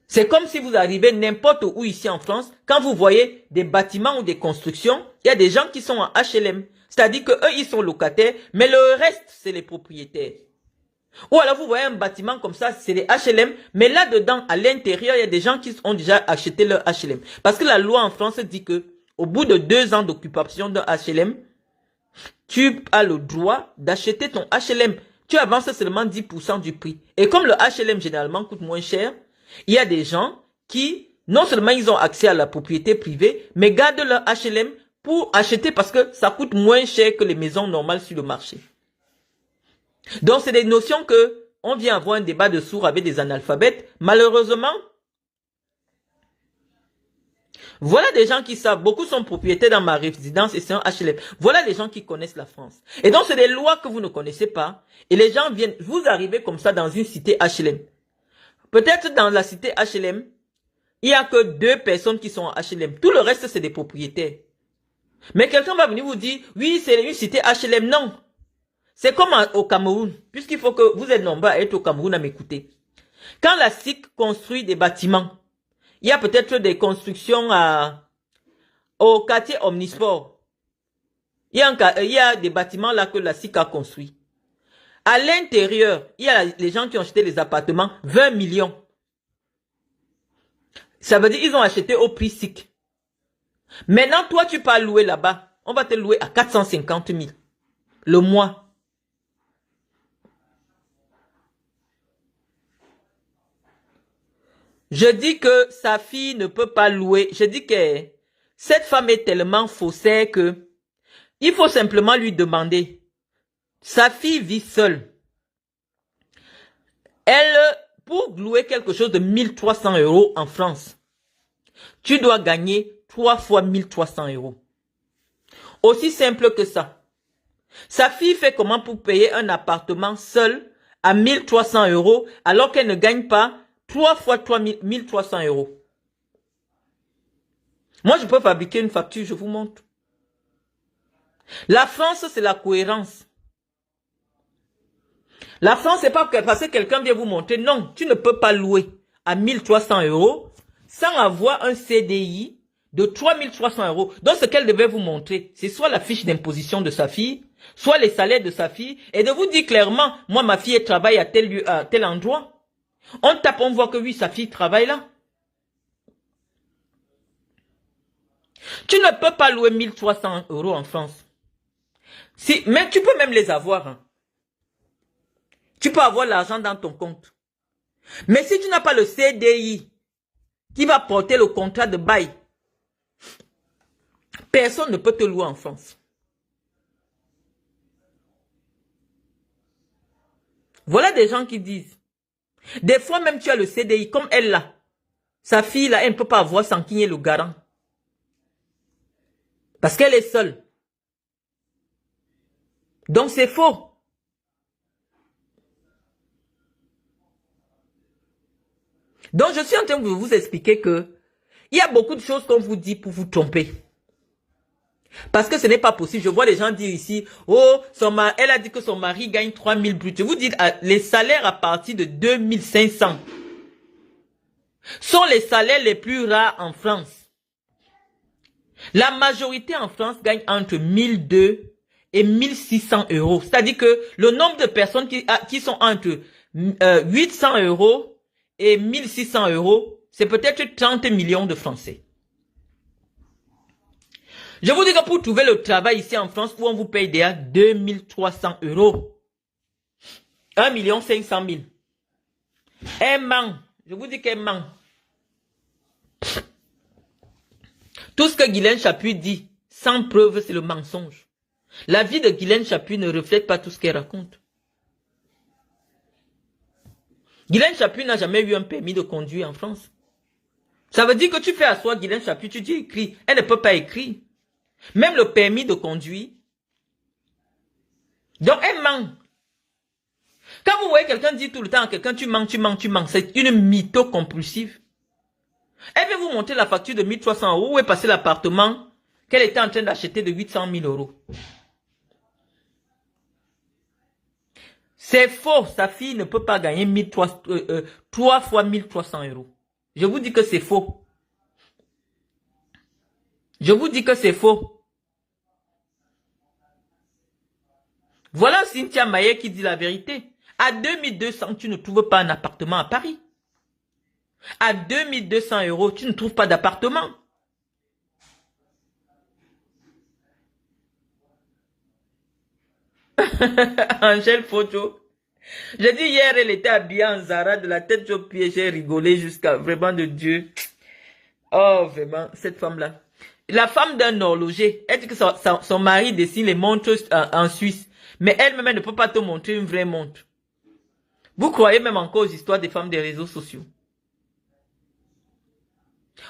C'est comme si vous arrivez n'importe où ici en France, quand vous voyez des bâtiments ou des constructions, il y a des gens qui sont en HLM. C'est-à-dire que eux, ils sont locataires, mais le reste, c'est les propriétaires. Ou alors vous voyez un bâtiment comme ça, c'est des HLM, mais là-dedans, à l'intérieur, il y a des gens qui ont déjà acheté leur HLM. Parce que la loi en France dit que au bout de 2 ans d'occupation d'un HLM, tu as le droit d'acheter ton HLM. Tu avances seulement 10% du prix. Et comme le HLM généralement coûte moins cher, il y a des gens qui, non seulement ils ont accès à la propriété privée, mais gardent leur HLM pour acheter parce que ça coûte moins cher que les maisons normales sur le marché. Donc c'est des notions que on vient avoir un débat de sourds avec des analphabètes. Malheureusement, voilà des gens qui savent. Beaucoup sont propriétaires dans ma résidence et c'est un HLM. Voilà des gens qui connaissent la France. Et donc c'est des lois que vous ne connaissez pas. Et les gens viennent, vous arrivez comme ça dans une cité HLM. Peut-être dans la cité HLM, il n'y a que 2 personnes qui sont en HLM. Tout le reste, c'est des propriétaires. Mais quelqu'un va venir vous dire, oui, c'est une cité HLM. Non. C'est comme au Cameroun. Puisqu'il faut que vous êtes nombreux à être au Cameroun à m'écouter. Quand la SIC construit des bâtiments, il y a peut-être des constructions au quartier Omnisport. Il y a des bâtiments là que la SIC a construits. À l'intérieur, il y a les gens qui ont acheté les appartements 20 millions. Ça veut dire qu'ils ont acheté au prix SIC. Maintenant, toi, tu peux louer là-bas. On va te louer à 450 000 le mois. Je dis que sa fille ne peut pas louer. Je dis que cette femme est tellement faussaire que il faut simplement lui demander. Sa fille vit seule. Elle, pour louer quelque chose de 1300 € en France, tu dois gagner 3 fois 1300 €. Aussi simple que ça. Sa fille fait comment pour payer un appartement seul à 1300 € alors qu'elle ne gagne pas 3 fois 1300 €. Moi, je peux fabriquer une facture, je vous montre. La France, c'est la cohérence. La France, c'est pas parce que quelqu'un vient vous montrer. Non, tu ne peux pas louer à 1300 € sans avoir un CDI de 3300 €. Donc, ce qu'elle devait vous montrer, c'est soit la fiche d'imposition de sa fille, soit les salaires de sa fille, et de vous dire clairement, moi, ma fille, elle travaille à tel lieu, à tel endroit. On tape, on voit que oui, sa fille travaille là. Tu ne peux pas louer 1300 € en France. Si, mais tu peux même les avoir. Hein. Tu peux avoir l'argent dans ton compte. Mais si tu n'as pas le CDI qui va porter le contrat de bail, personne ne peut te louer en France. Voilà des gens qui disent. Des fois même tu as le CDI comme elle là. Sa fille là, elle ne peut pas avoir sans qu'il y ait le garant. Parce qu'elle est seule. Donc c'est faux. Donc je suis en train de vous expliquer que il y a beaucoup de choses qu'on vous dit pour vous tromper. Parce que ce n'est pas possible. Je vois les gens dire ici, oh, elle a dit que son mari gagne 3000 bruts. Je vous dis, les salaires à partir de 2500 sont les salaires les plus rares en France. La majorité en France gagne entre 1200 et 1600 €. C'est-à-dire que le nombre de personnes qui sont entre 800 € et 1600 €, c'est peut-être 30 millions de Français. Je vous dis que pour trouver le travail ici en France, où on vous paye déjà 2300 €, 1 500 000, elle ment. Je vous dis qu'elle ment. Tout ce que Guylaine Chaput dit, sans preuve, c'est le mensonge. La vie de Guylaine Chaput ne reflète pas tout ce qu'elle raconte. Guylaine Chaput n'a jamais eu un permis de conduire en France. Ça veut dire que tu fais asseoir Guylaine Chaput, tu dis écris. Elle ne peut pas écrire. Même le permis de conduire. Donc elle ment. Quand vous voyez quelqu'un dire tout le temps à quelqu'un, tu mens, tu mens, tu mens, c'est une mytho compulsive. Elle veut vous montrer la facture de 1300 € où est passé l'appartement qu'elle était en train d'acheter de 800 000 €. C'est faux, sa fille ne peut pas gagner 3 fois 1300 €. Je vous dis que c'est faux. Je vous dis que c'est faux. Voilà Cynthia Maillet qui dit la vérité. À 2200, tu ne trouves pas un appartement à Paris. À 2200 €, tu ne trouves pas d'appartement. Angèle Photo. J'ai dit hier, elle était habillée en Zara de la tête aux pieds. J'ai rigolé jusqu'à vraiment de Dieu. Oh, vraiment, cette femme-là. La femme d'un horloger, elle dit que son mari dessine les montres en Suisse. Mais elle-même, elle ne peut pas te montrer une vraie montre. Vous croyez même encore aux histoires des femmes des réseaux sociaux.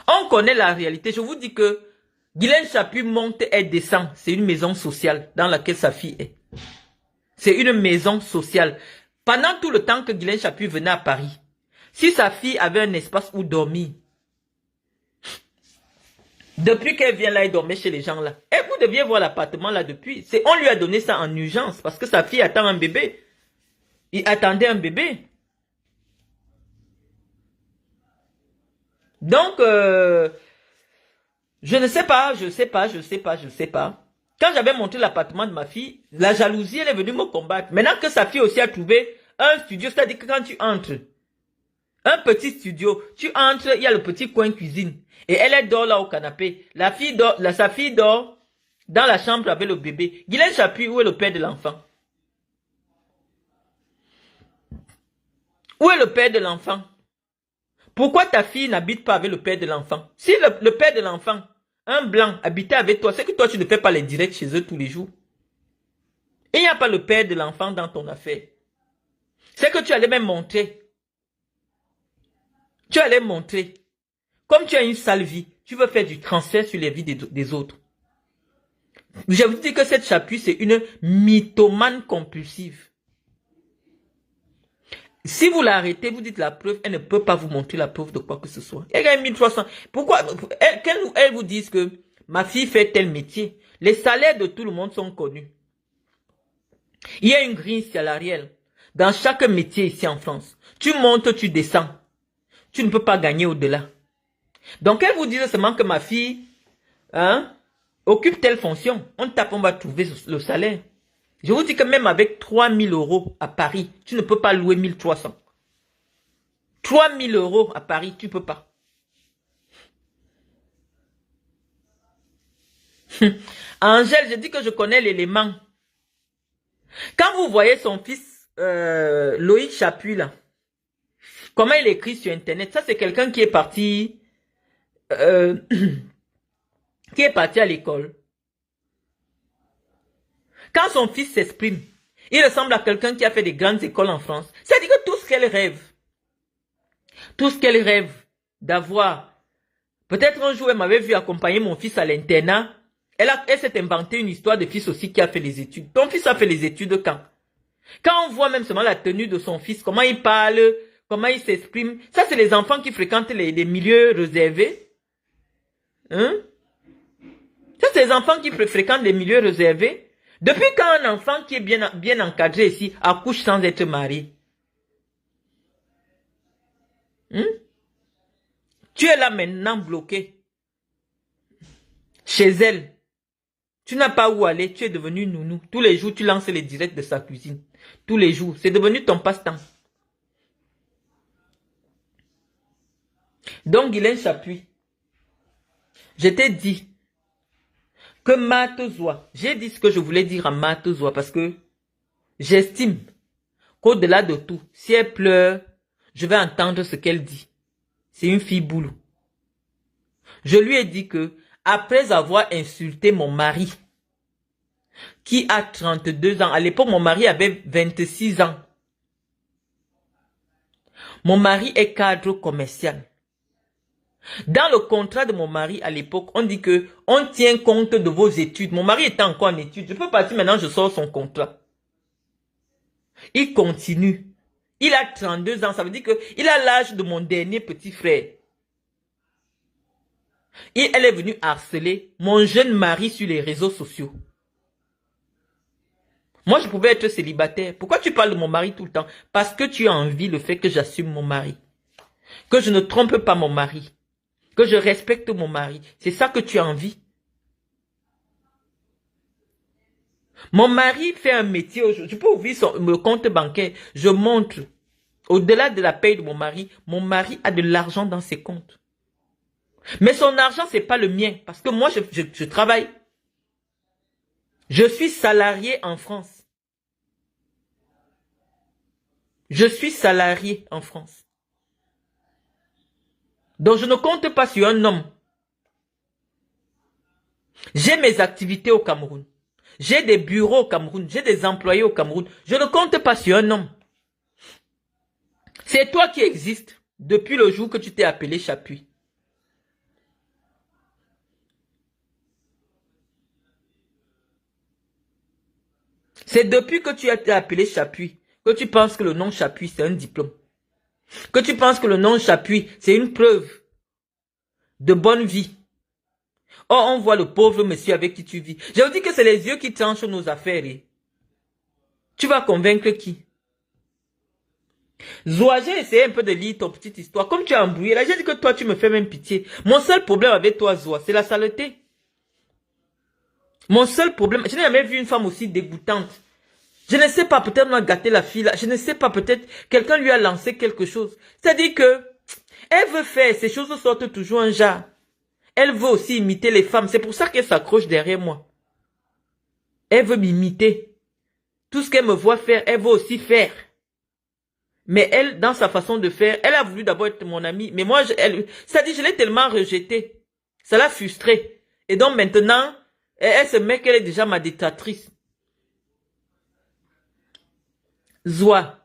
On connaît la réalité. Je vous dis que Guylaine Chaput monte et descend. C'est une maison sociale dans laquelle sa fille est. C'est une maison sociale. Pendant tout le temps que Guylaine Chaput venait à Paris, si sa fille avait un espace où dormir, depuis qu'elle vient là, elle dormait chez les gens là. Et vous deviez voir l'appartement là depuis. On lui a donné ça en urgence parce que sa fille attend un bébé. Il attendait un bébé. Donc, je ne sais pas, je sais pas. Quand j'avais monté l'appartement de ma fille, la jalousie, elle est venue me combattre. Maintenant que sa fille aussi a trouvé un studio, c'est-à-dire que quand tu entres, un petit studio, tu entres, il y a le petit coin cuisine. Et elle dort là au canapé. Sa fille dort dans la chambre avec le bébé. Guylaine Chaput, où est le père de l'enfant? Où est le père de l'enfant? Pourquoi ta fille n'habite pas avec le père de l'enfant? Si le père de l'enfant, un blanc, habitait avec toi, c'est que toi tu ne fais pas les directs chez eux tous les jours. Il n'y a pas le père de l'enfant dans ton affaire. C'est que tu allais même montrer. Tu allais montrer. Comme tu as une sale vie, tu veux faire du transfert sur les vies des autres. Je vous dis que cette Chaput, c'est une mythomane compulsive. Si vous l'arrêtez, vous dites la preuve, elle ne peut pas vous montrer la preuve de quoi que ce soit. Elle gagne 1300. Pourquoi elle vous dise que ma fille fait tel métier? Les salaires de tout le monde sont connus. Il y a une grille salariale dans chaque métier ici en France. Tu montes, tu descends. Tu ne peux pas gagner au-delà. Donc elle vous dit seulement que ma fille occupe telle fonction. On tape, on va trouver le salaire. Je vous dis que même avec 3000 € à Paris, tu ne peux pas louer 1300. 3000 € à Paris, tu ne peux pas. Angèle, je dis que je connais l'élément. Quand vous voyez son fils, Loïc Chaput, là, comment il écrit sur Internet, ça c'est quelqu'un qui est parti, qui est parti à l'école. Quand son fils s'exprime, il ressemble à quelqu'un qui a fait des grandes écoles en France. C'est-à-dire que tout ce qu'elle rêve d'avoir, peut-être un jour elle m'avait vu accompagner mon fils à l'internat, elle s'est inventée une histoire de fils aussi qui a fait les études. Ton fils a fait les études quand? Quand on voit même seulement la tenue de son fils, comment il parle, comment il s'exprime, ça c'est les enfants qui fréquentent les milieux réservés. Hein? Ça c'est les enfants qui fréquentent les milieux réservés. Depuis quand un enfant qui est bien encadré ici accouche sans être marié? Tu es là maintenant bloqué. Chez elle. Tu n'as pas où aller, tu es devenu nounou. Tous les jours, tu lances les directs de sa cuisine. Tous les jours. C'est devenu ton passe-temps. Donc, Guylaine Chaput, je t'ai dit que Matozoa, j'ai dit ce que je voulais dire à Matozoa parce que j'estime qu'au-delà de tout, si elle pleure, je vais entendre ce qu'elle dit. C'est une fille boulot. Je lui ai dit que, après avoir insulté mon mari, qui a 32 ans, à l'époque mon mari avait 26 ans. Mon mari est cadre commercial. Dans le contrat de mon mari à l'époque, on dit que on tient compte de vos études. Mon mari était encore en études. Je peux partir maintenant, je sors son contrat. Il continue. Il a 32 ans, ça veut dire qu'il a l'âge de mon dernier petit frère. Et elle est venue harceler mon jeune mari sur les réseaux sociaux. Moi, je pouvais être célibataire. Pourquoi tu parles de mon mari tout le temps? Parce que tu as envie le fait que j'assume mon mari. Que je ne trompe pas mon mari. Que je respecte mon mari. C'est ça que tu as envie. Mon mari fait un métier. Je peux ouvrir mon compte bancaire. Je montre. Au-delà de la paye de mon mari a de l'argent dans ses comptes. Mais son argent, c'est pas le mien. Parce que moi, je travaille. Je suis salarié en France. Je suis salarié en France. Donc, je ne compte pas sur un homme. J'ai mes activités au Cameroun. J'ai des bureaux au Cameroun. J'ai des employés au Cameroun. Je ne compte pas sur un homme. C'est toi qui existes depuis le jour que tu t'es appelé Chapuis. C'est depuis que tu as été appelé Chapuis que tu penses que le nom Chapuis, c'est un diplôme. Que tu penses que le nom Chapuis, c'est une preuve de bonne vie. Or, on voit le pauvre monsieur avec qui tu vis. Je vous dis que c'est les yeux qui tranchent nos affaires. Tu vas convaincre qui? Zoa, j'ai essayé un peu de lire ton petite histoire. Comme tu as embrouillé, là, j'ai dit que toi, tu me fais même pitié. Mon seul problème avec toi, Zoa, c'est la saleté. Mon seul problème, je n'ai jamais vu une femme aussi dégoûtante. Je ne sais pas, peut-être on a gâté la fille là. Je ne sais pas, peut-être quelqu'un lui a lancé quelque chose. C'est-à-dire que elle veut faire, ces choses sortent toujours un genre. Elle veut aussi imiter les femmes. C'est pour ça qu'elle s'accroche derrière moi. Elle veut m'imiter. Tout ce qu'elle me voit faire, elle veut aussi faire. Mais elle, dans sa façon de faire, elle a voulu d'abord être mon amie. Mais moi, c'est-à-dire, je l'ai tellement rejetée. Ça l'a frustrée. Et donc maintenant, elle se met qu'elle est déjà ma détractrice. Zoa.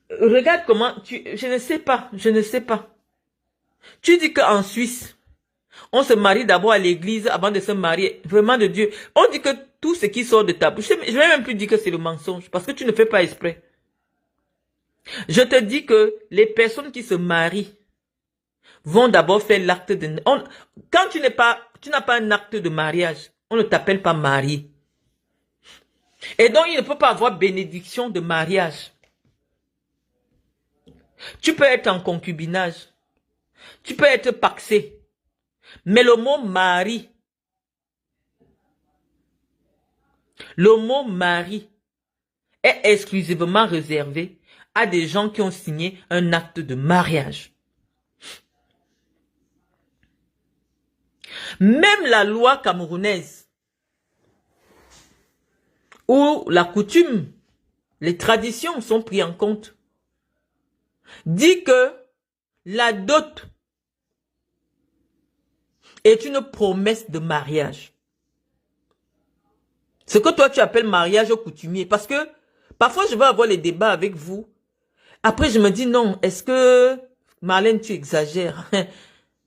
Regarde comment je ne sais pas, je ne sais pas. Tu dis qu'en Suisse, on se marie d'abord à l'église avant de se marier. Vraiment de Dieu. On dit que tout ce qui sort de ta bouche, je ne vais même plus dire que c'est le mensonge parce que tu ne fais pas exprès. Je te dis que les personnes qui se marient vont d'abord faire l'acte de... Quand tu n'as pas un acte de mariage, on ne t'appelle pas marié. Et donc, il ne peut pas avoir bénédiction de mariage. Tu peux être en concubinage. Tu peux être paxé. Mais le mot mari est exclusivement réservé à des gens qui ont signé un acte de mariage. Même la loi camerounaise, où la coutume, les traditions sont prises en compte, dit que la dot est une promesse de mariage. Ce que toi tu appelles mariage coutumier. Parce que parfois je vais avoir les débats avec vous. Après je me dis non, est-ce que Marlène tu exagères?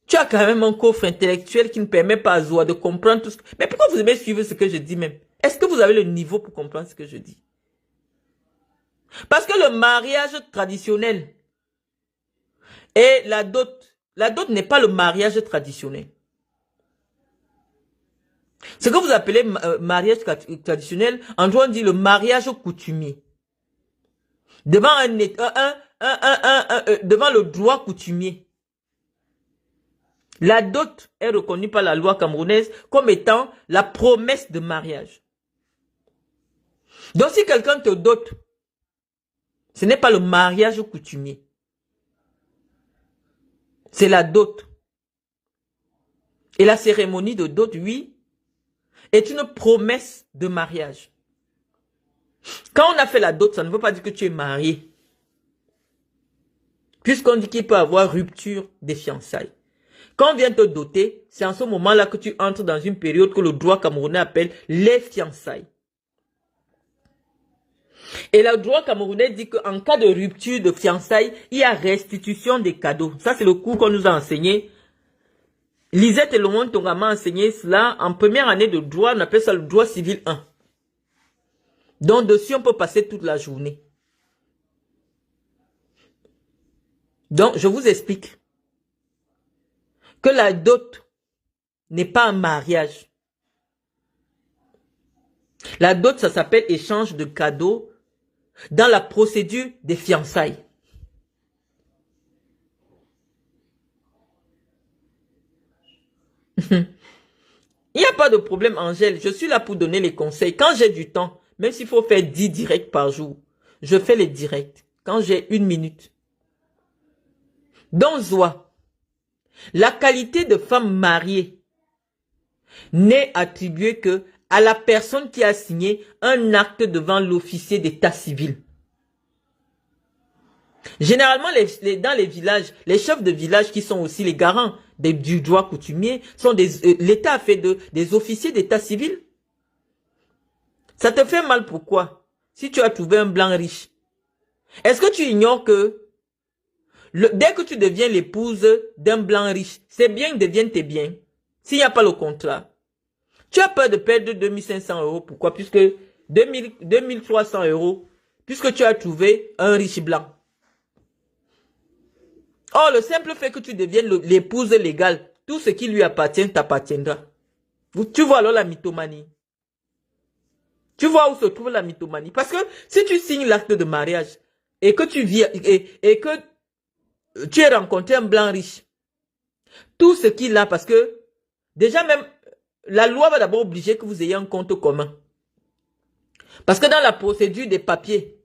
Tu as quand même un coffre intellectuel qui ne permet pas à Zoa de comprendre tout ce que... Mais pourquoi vous aimez suivre ce que je dis même? Est-ce que vous avez le niveau pour comprendre ce que je dis? Parce que le mariage traditionnel et la dot n'est pas le mariage traditionnel. Ce que vous appelez mariage traditionnel, en droit on dit le mariage coutumier. Devant devant le droit coutumier. La dot est reconnue par la loi camerounaise comme étant la promesse de mariage. Donc si quelqu'un te dote, ce n'est pas le mariage coutumier. C'est la dot. Et la cérémonie de dot, oui, est une promesse de mariage. Quand on a fait la dot, ça ne veut pas dire que tu es marié. Puisqu'on dit qu'il peut y avoir rupture des fiançailles. Quand on vient te doter, c'est en ce moment-là que tu entres dans une période que le droit camerounais appelle les fiançailles. Et le droit camerounais dit qu'en cas de rupture de fiançailles, il y a restitution des cadeaux. Ça, c'est le cours qu'on nous a enseigné. Lisette et Lomon Tongama a enseigné cela en première année de droit. On appelle ça le droit civil 1. Donc, dessus, on peut passer toute la journée. Donc, je vous explique que la dot n'est pas un mariage. La dot, ça s'appelle échange de cadeaux dans la procédure des fiançailles. Il n'y a pas de problème, Angèle. Je suis là pour donner les conseils. Quand j'ai du temps, même s'il faut faire 10 directs par jour, je fais les directs. Quand j'ai 1 minute. Donc, Zoa, la qualité de femme mariée n'est attribuée que à la personne qui a signé un acte devant l'officier d'état civil. Généralement, dans les villages, les chefs de village qui sont aussi les garants du droit coutumier, sont l'État a fait des officiers d'état civil. Ça te fait mal pourquoi? Si tu as trouvé un blanc riche. Est-ce que tu ignores que dès que tu deviens l'épouse d'un blanc riche, ses biens deviennent tes biens? S'il n'y a pas le contrat. Tu as peur de perdre 2500 euros. Pourquoi? Puisque 2300 euros, puisque tu as trouvé un riche blanc. Or, le simple fait que tu deviennes l'épouse légale, tout ce qui lui appartient t'appartiendra. Tu vois alors la mythomanie. Tu vois où se trouve la mythomanie. Parce que si tu signes l'acte de mariage et que tu vis et que tu as rencontré un blanc riche, tout ce qu'il a, parce que déjà même, la loi va d'abord obliger que vous ayez un compte commun. Parce que dans la procédure des papiers,